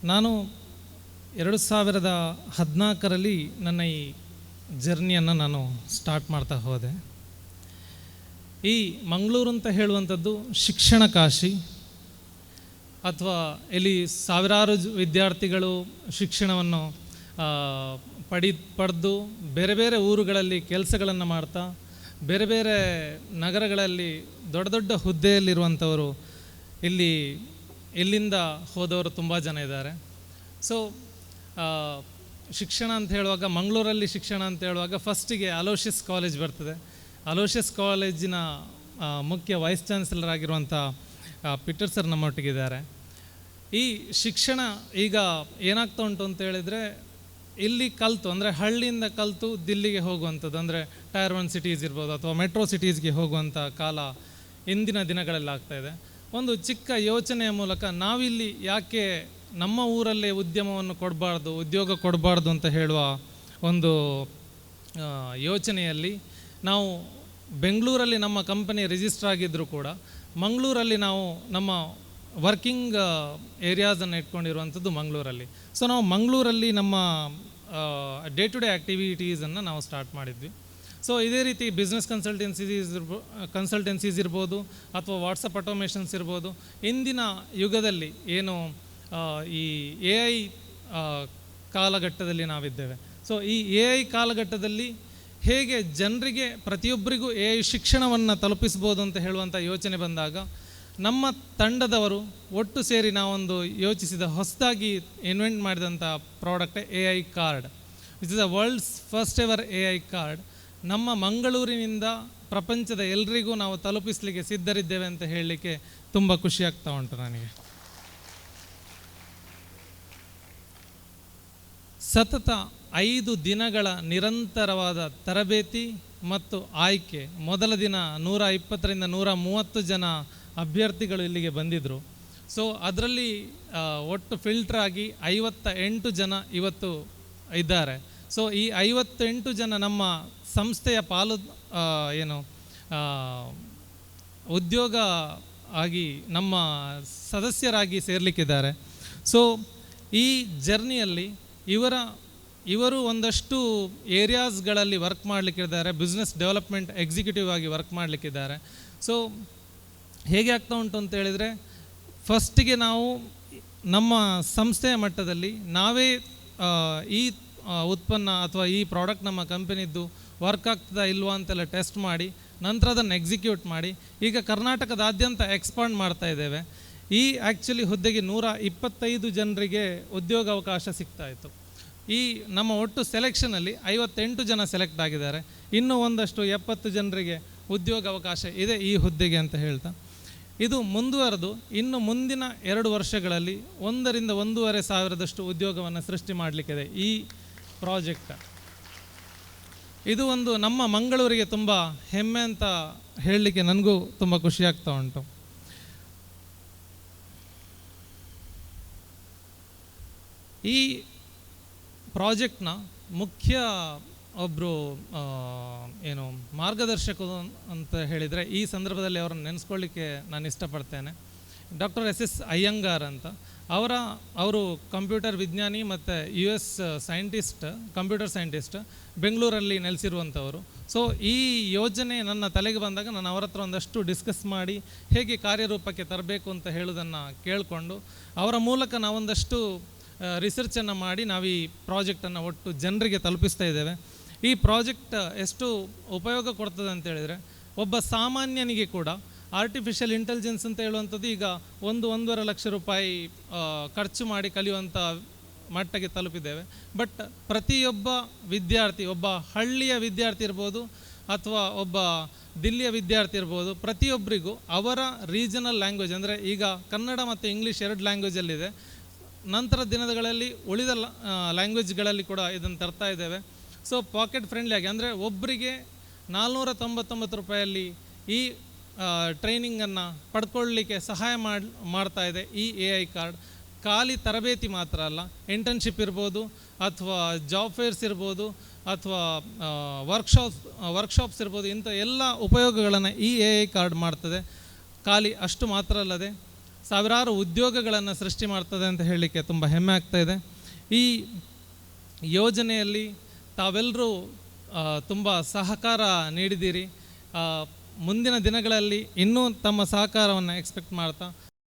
ನಾನು 2014ರಲ್ಲಿ ನನ್ನ ಈ ಜರ್ನಿಯನ್ನು ನಾನು ಸ್ಟಾರ್ಟ್ ಮಾಡ್ತಾ ಹೋದೆ. ಈ ಮಂಗಳೂರು ಅಂತ ಹೇಳುವಂಥದ್ದು ಶಿಕ್ಷಣ ಕಾಶಿ, ಅಥವಾ ಇಲ್ಲಿ ಸಾವಿರಾರು ವಿದ್ಯಾರ್ಥಿಗಳು ಶಿಕ್ಷಣವನ್ನು ಪಡೆದು ಬೇರೆ ಬೇರೆ ಊರುಗಳಲ್ಲಿ ಕೆಲಸಗಳನ್ನು ಮಾಡ್ತಾ ಬೇರೆ ಬೇರೆ ನಗರಗಳಲ್ಲಿ ದೊಡ್ಡ ದೊಡ್ಡ ಹುದ್ದೆಯಲ್ಲಿರುವಂಥವರು ಇಲ್ಲಿಂದ ಹೋದವರು ತುಂಬ ಜನ ಇದ್ದಾರೆ. ಸೊ ಶಿಕ್ಷಣ ಅಂತ ಹೇಳುವಾಗ, ಮಂಗಳೂರಲ್ಲಿ ಶಿಕ್ಷಣ ಅಂತ ಹೇಳುವಾಗ ಫಸ್ಟಿಗೆ ಅಲೋಷಿಯಸ್ ಕಾಲೇಜ್ ಬರ್ತದೆ. ಅಲೋಷಿಯಸ್ ಕಾಲೇಜಿನ ಮುಖ್ಯ ವೈಸ್ ಚಾನ್ಸಲರ್ ಆಗಿರುವಂಥ ಪೀಟರ್ ಸರ್ ನಮ್ಮೊಟ್ಟಿಗಿದ್ದಾರೆ. ಈ ಶಿಕ್ಷಣ ಈಗ ಏನಾಗ್ತಾ ಉಂಟು ಅಂತ ಹೇಳಿದರೆ, ಇಲ್ಲಿ ಕಲಿತು ಅಂದರೆ ಹಳ್ಳಿಯಿಂದ ಕಲಿತು ದಿಲ್ಲಿಗೆ ಹೋಗುವಂಥದ್ದು, ಅಂದರೆ ಟೈರ್ 1 ಸಿಟೀಸ್ ಇರ್ಬೋದು ಅಥವಾ ಮೆಟ್ರೋ ಸಿಟೀಸ್ಗೆ ಹೋಗುವಂಥ ಕಾಲ ಇಂದಿನ ದಿನಗಳಲ್ಲಿ ಆಗ್ತಾಯಿದೆ. ಒಂದು ಚಿಕ್ಕ ಯೋಚನೆಯ ಮೂಲಕ ನಾವಿಲ್ಲಿ ಯಾಕೆ ನಮ್ಮ ಊರಲ್ಲೇ ಉದ್ಯಮವನ್ನು ಉದ್ಯೋಗ ಕೊಡಬಾರ್ದು ಅಂತ ಹೇಳುವ ಒಂದು ಯೋಚನೆಯಲ್ಲಿ ನಾವು ಬೆಂಗಳೂರಲ್ಲಿ ನಮ್ಮ ಕಂಪನಿ ರಿಜಿಸ್ಟರ್ ಆಗಿದ್ದರೂ ಕೂಡ ಮಂಗಳೂರಲ್ಲಿ ನಾವು ನಮ್ಮ ವರ್ಕಿಂಗ್ ಏರಿಯಾಸನ್ನು ಇಟ್ಕೊಂಡಿರುವಂಥದ್ದು ಮಂಗಳೂರಲ್ಲಿ. ಸೊ ನಾವು ಮಂಗಳೂರಲ್ಲಿ ನಮ್ಮ ಡೇ ಟು ಡೇ ಆ್ಯಕ್ಟಿವಿಟೀಸನ್ನು ನಾವು ಸ್ಟಾರ್ಟ್ ಮಾಡಿದ್ವಿ. ಸೊ ಇದೇ ರೀತಿ ಬಿಸ್ನೆಸ್ ಕನ್ಸಲ್ಟೆನ್ಸೀಸ್ ಇರ್ಬೋದು ಅಥವಾ ವಾಟ್ಸಪ್ ಆಟೋಮೇಷನ್ಸ್ ಇರ್ಬೋದು. ಇಂದಿನ ಯುಗದಲ್ಲಿ ಏನು ಈ AI ಕಾಲಘಟ್ಟದಲ್ಲಿ ನಾವಿದ್ದೇವೆ. ಸೊ ಈ AI ಕಾಲಘಟ್ಟದಲ್ಲಿ ಹೇಗೆ ಜನರಿಗೆ ಪ್ರತಿಯೊಬ್ಬರಿಗೂ AI ಶಿಕ್ಷಣವನ್ನು ತಲುಪಿಸ್ಬೋದು ಅಂತ ಹೇಳುವಂಥ ಯೋಚನೆ ಬಂದಾಗ ನಮ್ಮ ತಂಡದವರು ಒಟ್ಟು ಸೇರಿ ನಾವೊಂದು ಯೋಚಿಸಿದ ಹೊಸದಾಗಿ ಇನ್ವೆಂಟ್ ಮಾಡಿದಂಥ product AI card, which is the world's first ever AI card. ನಮ್ಮ ಮಂಗಳೂರಿನಿಂದ ಪ್ರಪಂಚದ ಎಲ್ರಿಗೂ ನಾವು ತಲುಪಿಸಲಿಕ್ಕೆ ಸಿದ್ಧರಿದ್ದೇವೆ ಅಂತ ಹೇಳಲಿಕ್ಕೆ ತುಂಬ ಖುಷಿಯಾಗ್ತಾ ಉಂಟು ನನಗೆ. ಸತತ 5 ದಿನಗಳ ನಿರಂತರವಾದ ತರಬೇತಿ ಮತ್ತು ಆಯ್ಕೆ. ಮೊದಲ ದಿನ 120ರಿಂದ 130 ಜನ ಅಭ್ಯರ್ಥಿಗಳು ಇಲ್ಲಿಗೆ ಬಂದಿದ್ದರು. ಸೊ ಅದರಲ್ಲಿ ಒಟ್ಟು ಫಿಲ್ಟರ್ ಆಗಿ 58 ಜನ ಇವತ್ತು ಇದ್ದಾರೆ. ಸೊ ಈ 58 ಜನ ನಮ್ಮ ಸಂಸ್ಥೆಯ ಉದ್ಯೋಗ ಆಗಿ ನಮ್ಮ ಸದಸ್ಯರಾಗಿ ಸೇರಲಿಕ್ಕಿದ್ದಾರೆ. ಸೊ ಈ ಜರ್ನಿಯಲ್ಲಿ ಇವರು ಒಂದಷ್ಟು ಏರಿಯಾಸ್ಗಳಲ್ಲಿ ವರ್ಕ್ ಮಾಡಲಿಕ್ಕಿದ್ದಾರೆ, ಬಿಸ್ನೆಸ್ ಡೆವಲಪ್ಮೆಂಟ್ ಎಕ್ಸಿಕ್ಯೂಟಿವ್ ಆಗಿ ವರ್ಕ್ ಮಾಡಲಿಕ್ಕಿದ್ದಾರೆ. ಸೊ ಹೇಗೆ ಆಗ್ತಾ ಉಂಟು ಅಂತ ಹೇಳಿದರೆ, ಫಸ್ಟಿಗೆ ನಾವು ನಮ್ಮ ಸಂಸ್ಥೆಯ ಮಟ್ಟದಲ್ಲಿ ನಾವೇ ಈ ಉತ್ಪನ್ನ ಅಥವಾ ಈ ಪ್ರಾಡಕ್ಟ್ ನಮ್ಮ ಕಂಪನಿದ್ದು ವರ್ಕ್ ಆಗ್ತದಾ ಇಲ್ವಾ ಅಂತೆಲ್ಲ ಟೆಸ್ಟ್ ಮಾಡಿ ನಂತರ ಅದನ್ನು ಎಕ್ಸಿಕ್ಯೂಟ್ ಮಾಡಿ ಈಗ ಕರ್ನಾಟಕದಾದ್ಯಂತ ಎಕ್ಸ್ಪಾಂಡ್ ಮಾಡ್ತಾ ಇದ್ದೇವೆ. ಈ ಆ್ಯಕ್ಚುಲಿ ಹುದ್ದೆಗೆ 125 ಜನರಿಗೆ ಉದ್ಯೋಗಾವಕಾಶ ಸಿಗ್ತಾಯಿತ್ತು. ಈ ನಮ್ಮ ಒಟ್ಟು ಸೆಲೆಕ್ಷನಲ್ಲಿ 58 ಜನ ಸೆಲೆಕ್ಟ್ ಆಗಿದ್ದಾರೆ. ಇನ್ನೂ ಒಂದಷ್ಟು 70 ಜನರಿಗೆ ಉದ್ಯೋಗಾವಕಾಶ ಇದೆ ಈ ಹುದ್ದೆಗೆ ಅಂತ ಹೇಳ್ತಾ, ಇದು ಮುಂದುವರೆದು ಇನ್ನು ಮುಂದಿನ 2 ವರ್ಷಗಳಲ್ಲಿ 1 ರಿಂದ 1.5 ಸಾವಿರದಷ್ಟು ಉದ್ಯೋಗವನ್ನು ಸೃಷ್ಟಿ ಮಾಡಲಿಕ್ಕಿದೆ ಈ ಪ್ರಾಜೆಕ್ಟ್. ಇದು ಒಂದು ನಮ್ಮ ಮಂಗಳೂರಿಗೆ ತುಂಬ ಹೆಮ್ಮೆ ಅಂತ ಹೇಳಲಿಕ್ಕೆ ನನಗೂ ತುಂಬ ಖುಷಿಯಾಗ್ತಾ ಉಂಟು. ಈ ಪ್ರಾಜೆಕ್ಟ್ನ ಮುಖ್ಯ ಒಬ್ಬರು ಮಾರ್ಗದರ್ಶಕರು ಅಂತ ಹೇಳಿದರೆ, ಈ ಸಂದರ್ಭದಲ್ಲಿ ಅವರನ್ನು ನೆನೆಸ್ಕೊಳ್ಳಿಕ್ಕೆ ನಾನು ಇಷ್ಟಪಡ್ತೇನೆ. ಡಾಕ್ಟರ್ SS ಅಯ್ಯಂಗಾರ್ ಅಂತ. ಅವರು ಕಂಪ್ಯೂಟರ್ ವಿಜ್ಞಾನಿ ಮತ್ತು US ಸೈಂಟಿಸ್ಟ್, ಕಂಪ್ಯೂಟರ್ ಸೈಂಟಿಸ್ಟ್, ಬೆಂಗಳೂರಲ್ಲಿ ನೆಲೆಸಿರುವಂಥವರು. ಸೊ ಈ ಯೋಜನೆ ನನ್ನ ತಲೆಗೆ ಬಂದಾಗ ನಾನು ಅವರ ಹತ್ರ ಒಂದಷ್ಟು ಡಿಸ್ಕಸ್ ಮಾಡಿ ಹೇಗೆ ಕಾರ್ಯರೂಪಕ್ಕೆ ತರಬೇಕು ಅಂತ ಹೇಳೋದನ್ನು ಕೇಳಿಕೊಂಡು ಅವರ ಮೂಲಕ ನಾವೊಂದಷ್ಟು ರಿಸರ್ಚನ್ನು ಮಾಡಿ ನಾವು ಈ ಪ್ರಾಜೆಕ್ಟನ್ನು ಒಟ್ಟು ಜನರಿಗೆ ತಲುಪಿಸ್ತಾ ಇದ್ದೇವೆ. ಈ ಪ್ರಾಜೆಕ್ಟ್ ಎಷ್ಟು ಉಪಯೋಗ ಕೊಡ್ತದೆ ಅಂತೇಳಿದರೆ, ಒಬ್ಬ ಸಾಮಾನ್ಯನಿಗೆ ಕೂಡ ಆರ್ಟಿಫಿಷಿಯಲ್ ಇಂಟೆಲಿಜೆನ್ಸ್ ಅಂತ ಹೇಳುವಂಥದ್ದು ಈಗ 1-1.5 ಲಕ್ಷ ರೂಪಾಯಿ ಖರ್ಚು ಮಾಡಿ ಕಲಿಯುವಂಥ ಮಟ್ಟಕ್ಕೆ ತಲುಪಿದ್ದೇವೆ. ಬಟ್ ಪ್ರತಿಯೊಬ್ಬ ವಿದ್ಯಾರ್ಥಿ, ಒಬ್ಬ ಹಳ್ಳಿಯ ವಿದ್ಯಾರ್ಥಿ ಇರ್ಬೋದು ಅಥವಾ ಒಬ್ಬ ದಿಲ್ಲಿಯ ವಿದ್ಯಾರ್ಥಿ ಇರ್ಬೋದು, ಪ್ರತಿಯೊಬ್ಬರಿಗೂ ಅವರ ರೀಜನಲ್ ಲ್ಯಾಂಗ್ವೇಜ್, ಅಂದರೆ ಈಗ ಕನ್ನಡ ಮತ್ತು ಇಂಗ್ಲೀಷ್ 2 ಲ್ಯಾಂಗ್ವೇಜಲ್ಲಿದೆ. ನಂತರ ದಿನಗಳಲ್ಲಿ ಉಳಿದ ಲ್ಯಾಂಗ್ವೇಜ್ಗಳಲ್ಲಿ ಕೂಡ ಇದನ್ನು ತರ್ತಾ ಇದ್ದೇವೆ. ಸೊ ಪಾಕೆಟ್ ಫ್ರೆಂಡ್ಲಿ ಆಗಿ, ಅಂದರೆ ಒಬ್ಬರಿಗೆ 499 ರೂಪಾಯಲ್ಲಿ ಈ ಟ್ರೈನಿಂಗನ್ನು ಪಡ್ಕೊಳ್ಳಲಿಕ್ಕೆ ಸಹಾಯ ಮಾಡ್ತಾ ಇದೆ ಈ AI ಕಾರ್ಡ್. ಖಾಲಿ ತರಬೇತಿ ಮಾತ್ರ ಅಲ್ಲ, ಇಂಟರ್ನ್ಶಿಪ್ ಇರ್ಬೋದು ಅಥವಾ ಜಾಬ್ ಫೇರ್ಸ್ ಇರ್ಬೋದು ಅಥವಾ ವರ್ಕ್ಶಾಪ್ಸ್ ಇರ್ಬೋದು, ಇಂಥ ಎಲ್ಲ ಉಪಯೋಗಗಳನ್ನು ಈ AI ಕಾರ್ಡ್ ಮಾಡ್ತದೆ. ಖಾಲಿ ಅಷ್ಟು ಮಾತ್ರ ಅಲ್ಲದೆ ಸಾವಿರಾರು ಉದ್ಯೋಗಗಳನ್ನು ಸೃಷ್ಟಿ ಮಾಡ್ತದೆ ಅಂತ ಹೇಳಲಿಕ್ಕೆ ತುಂಬ ಹೆಮ್ಮೆ ಆಗ್ತಾಯಿದೆ. ಈ ಯೋಜನೆಯಲ್ಲಿ ತಾವೆಲ್ಲರೂ ತುಂಬ ಸಹಕಾರ ನೀಡಿದ್ದೀರಿ. ಮುಂದಿನ ದಿನಗಳಲ್ಲಿ ಇನ್ನೂ ತಮ್ಮ ಸಹಕಾರವನ್ನು ಎಕ್ಸ್ಪೆಕ್ಟ್ ಮಾಡ್ತಾ